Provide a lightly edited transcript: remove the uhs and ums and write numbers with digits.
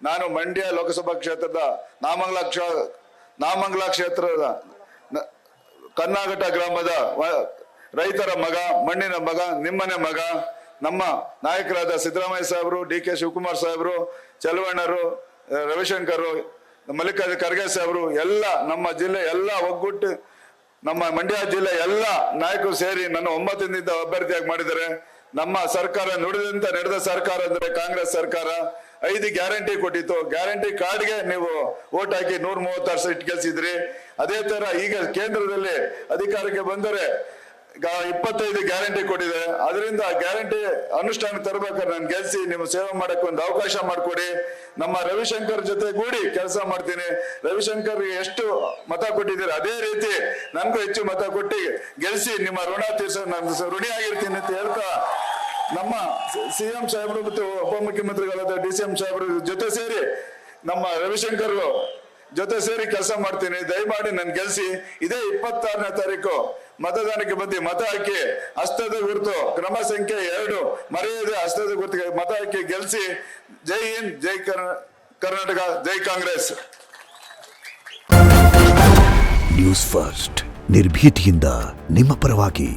ನಾನು ಮಂಡ್ಯ ಲೋಕಸಭಾ ಕ್ಷೇತ್ರದ ನಾಮಂಗಲ ಕ್ಷೇತ್ರದ ಕನ್ನಾಘಟ್ಟ ಗ್ರಾಮದ ರೈತರ ಮಗ, ಮಣ್ಣಿನ ಮಗ, ನಿಮ್ಮನೆ ಮಗ, ನಮ್ಮ ನಾಯಕರಾದ ಸಿದ್ದರಾಮಯ್ಯ ಸಾಹೇಬರು, ಡಿ.ಕೆ. ಶಿವಕುಮಾರ್ ಸಾಹೇಬರು, ಚಲವಣ್ಣರು, ರವಿಶಂಕರ್, ಮಲ್ಲಿಕಾರ್ಜುನ ಖರ್ಗೆ ಸಾಹೇಬರು, ಎಲ್ಲ ನಮ್ಮ ಜಿಲ್ಲೆ ಎಲ್ಲ ಒಗ್ಗೂಟ್ಟು ನಮ್ಮ ಮಂಡ್ಯ ಜಿಲ್ಲೆ ಎಲ್ಲ ನಾಯಕರು ಸೇರಿ ನನ್ನ 9ರಿಂದ ಅಭ್ಯರ್ಥಿಯಾಗಿ ಮಾಡಿದ್ದಾರೆ. ನಮ್ಮ ಸರ್ಕಾರ ನುಡಿದಂತೆ ನಡೆದ ಸರ್ಕಾರ ಅಂದ್ರೆ ಕಾಂಗ್ರೆಸ್ ಸರ್ಕಾರ. 5 ಗ್ಯಾರಂಟಿ ಕೊಟ್ಟಿತ್ತು. ಗ್ಯಾರಂಟಿ ಕಾರ್ಡ್ಗೆ ನೀವು ವೋಟ್ ಹಾಕಿ 136 ಸೀಟ್ ಗೆಲ್ಸಿದ್ರಿ. ಅದೇ ತರ ಈಗ ಕೇಂದ್ರದಲ್ಲಿ ಅಧಿಕಾರಕ್ಕೆ ಬಂದರೆ 25 ಗ್ಯಾರಂಟಿ ಕೊಟ್ಟಿದೆ. ಅದರಿಂದ ಗ್ಯಾರಂಟಿ ಅನುಷ್ಠಾನ ತರಬೇಕಾದ್ರೆ ನಾನು ಗೆಲ್ಸಿ ನಿಮ್ಮ ಸೇವೆ ಮಾಡಕ್ಕೆ ಒಂದು ಅವಕಾಶ ಮಾಡಿಕೊಡಿ. ನಮ್ಮ ರವಿಶಂಕರ್ ಜೊತೆ ಕೂಡಿ ಕೆಲಸ ಮಾಡ್ತೀನಿ. ರವಿಶಂಕರ್ ಎಷ್ಟು ಮತ ಕೊಟ್ಟಿದ್ದೀರಿ ಅದೇ ರೀತಿ ನನ್ಗೂ ಹೆಚ್ಚು ಮತ ಕೊಟ್ಟು ಗೆಲ್ಸಿ ನಿಮ್ಮ ಋಣ ತೀರ್ಸ ನಾನು ಋಣಿ ಆಗಿರ್ತೀನಿ ಅಂತ ಹೇಳ್ತಾ, ನಮ್ಮ ಸಿಎಂ ಸಾಹೇಬರು ಮತ್ತು ಉಪಮುಖ್ಯಮಂತ್ರಿಗಳಾದ ಡಿ.ಸಿ.ಎಂ ಸಾಹೇಬರು ಜೊತೆ ಸೇರಿ ನಮ್ಮ ರವಿಶಂಕರ್ ಜೊತೆ ಸೇರಿ ಕೆಲಸ ಮಾಡ್ತೀನಿ. ದಯಮಾಡಿ ನನ್ ಗೆಲ್ಸಿ. ಇದೇ 26ನೇ ತಾರೀಕು ಮತದಾನಕ್ಕೆ ಬಂದು ಮತ ಹಾಕಿ ಹಸ್ತದ ಗುರುತು ಕ್ರಮ ಸಂಖ್ಯೆ 2 ಮರೆಯದೆ ಹಸ್ತದ ಗುರುತಿಗೆ ಮತ ಹಾಕಿ ಗೆಲ್ಸಿ. ಜೈ ಹಿಂದ್, ಜೈ ಕರ್ನಾಟಕ, ಜೈ ಕಾಂಗ್ರೆಸ್. ನ್ಯೂಸ್ ಫಸ್ಟ್ ನಿರ್ಭೀತಿಯಿಂದ ನಿಮ್ಮ ಪರವಾಗಿ.